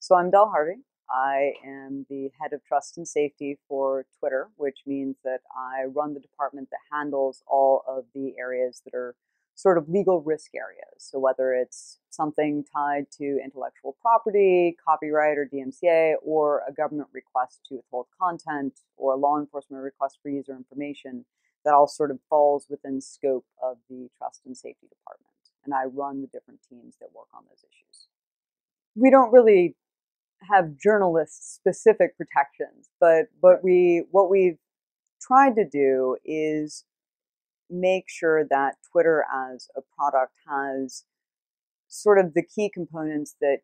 So I'm Harvey. I am the head of trust and safety for Twitter, which means that I run the department that handles all of the areas that are sort of legal risk areas. So whether it's something tied to intellectual property, copyright or DMCA, or a government request to withhold content, or a law enforcement request for user information, that all sort of falls within scope of the trust and safety department. And I run the different teams that work on those issues. We don't really have journalist specific protections, but what we've tried to do is make sure that Twitter as a product has sort of the key components that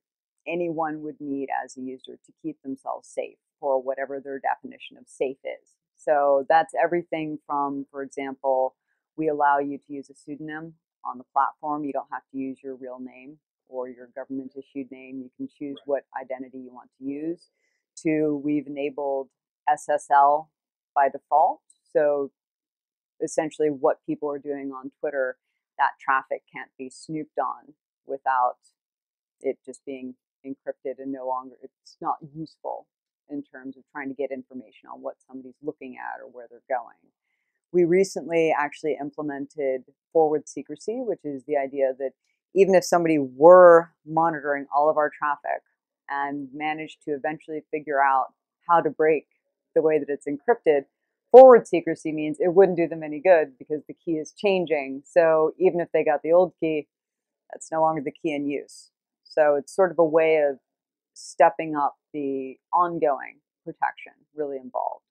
anyone would need as a user to keep themselves safe, for whatever their definition of safe is. So that's everything from, for example, we allow you to use a pseudonym on the platform. You don't have to use your real name or your government issued name. You can choose what identity you want to use. To, we've enabled SSL by default. So essentially what people are doing on Twitter, that traffic can't be snooped on without it just being encrypted, and no longer, it's not useful in terms of trying to get information on what somebody's looking at or where they're going. We recently actually implemented forward secrecy, which is the idea that even if somebody were monitoring all of our traffic and managed to eventually figure out how to break the way that it's encrypted, forward secrecy means it wouldn't do them any good because the key is changing. So even if they got the old key, that's no longer the key in use. So it's sort of a way of stepping up the ongoing protection really involved.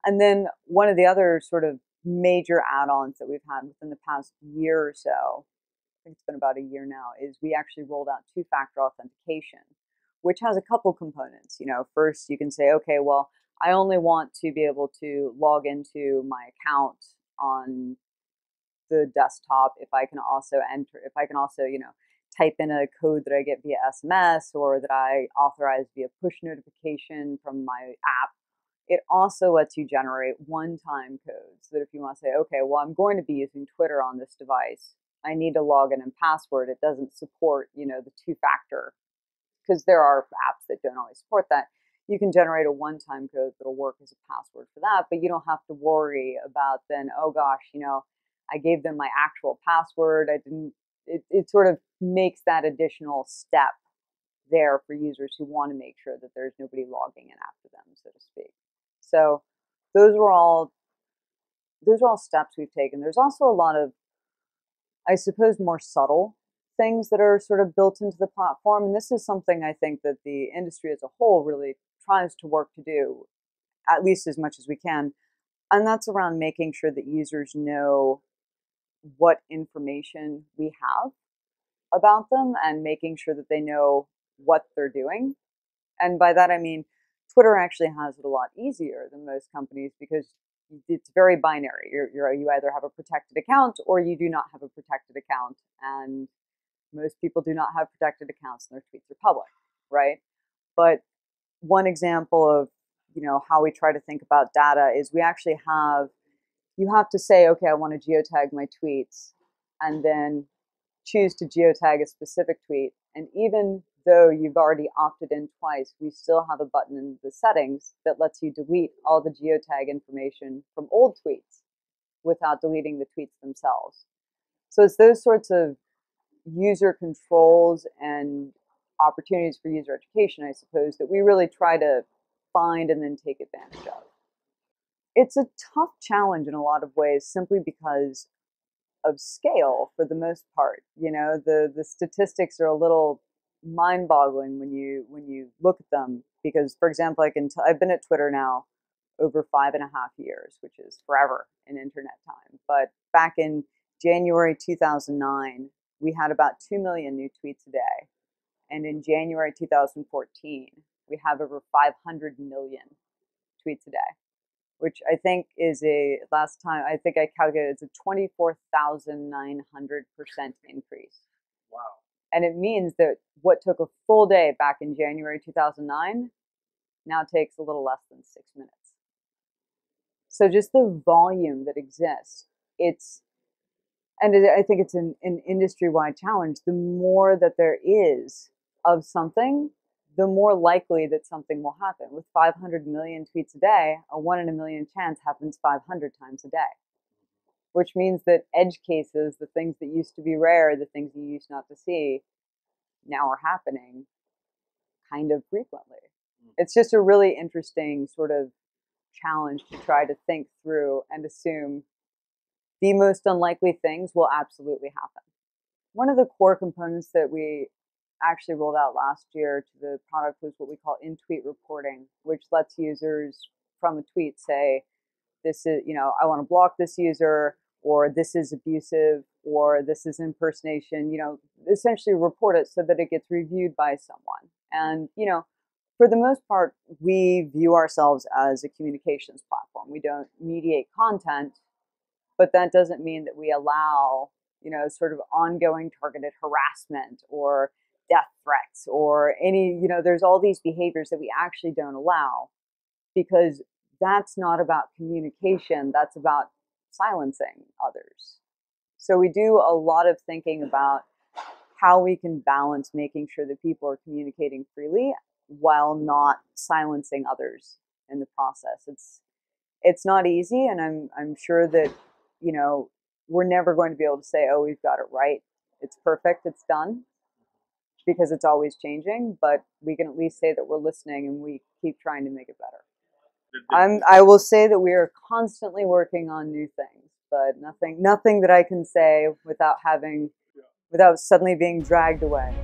And then one of the other sort of major add-ons that we've had within the past year or so, I think it's been about a year now, is we actually rolled out two-factor authentication, which has a couple components. You know, first you can say, okay, well, I only want to be able to log into my account on the desktop if I can also type in a code that I get via SMS or that I authorize via push notification from my app. It also lets you generate one-time codes that if you want to say, okay, well, I'm going to be using Twitter on this device, I need to log in and password. It doesn't support, the two-factor, because there are apps that don't always support that. You can generate a one-time code that'll work as a password for that, but you don't have to worry about then, oh gosh, I gave them my actual password. It sort of makes that additional step there for users who want to make sure that there's nobody logging in after them, so to speak. So those are all steps we've taken. There's also a lot of, I suppose, more subtle things that are sort of built into the platform. And this is something I think that the industry as a whole really tries to work to do, at least as much as we can. And that's around making sure that users know what information we have about them and making sure that they know what they're doing. And by that, I mean, Twitter actually has it a lot easier than most companies because it's very binary. You either have a protected account or you do not have a protected account. And most people do not have protected accounts and their tweets are public, right? But one example of, how we try to think about data is we actually you have to say, okay, I want to geotag my tweets and then choose to geotag a specific tweet. And even though you've already opted in twice, we still have a button in the settings that lets you delete all the geotag information from old tweets without deleting the tweets themselves. So it's those sorts of user controls and opportunities for user education, I suppose, that we really try to find and then take advantage of. It's a tough challenge in a lot of ways simply because of scale for the most part. The statistics are a little mind-boggling when you look at them because, for example, I've been at Twitter now over 5.5 years, which is forever in internet time. But back in January 2009, we had about 2 million new tweets a day. And in January 2014, we have over 500 million tweets a day, which I think is last time I think I calculated, it's a 24,900% increase. Wow. And it means that what took a full day back in January 2009 now takes a little less than 6 minutes. So just the volume that exists, and I think it's an industry-wide challenge. The more that there is of something, the more likely that something will happen. With 500 million tweets a day, a 1 in a million chance happens 500 times a day, which means that edge cases, the things that used to be rare, the things you used not to see, now are happening kind of frequently. It's just a really interesting sort of challenge to try to think through and assume the most unlikely things will absolutely happen. One of the core components that we actually rolled out last year to the product was what we call in-tweet reporting, which lets users from a tweet say, this is, I want to block this user, or this is abusive, or this is impersonation, essentially report it so that it gets reviewed by someone. And, for the most part, we view ourselves as a communications platform. We don't mediate content, but that doesn't mean that we allow, sort of ongoing targeted harassment or death threats or any, there's all these behaviors that we actually don't allow, because that's not about communication, that's about silencing others. So we do a lot of thinking about how we can balance making sure that people are communicating freely while not silencing others in the process. It's not easy, and I'm sure that, we're never going to be able to say, oh, we've got it right, it's perfect, it's done, because it's always changing, but we can at least say that we're listening and we keep trying to make it better. I will say that we are constantly working on new things, but nothing that I can say without suddenly being dragged away.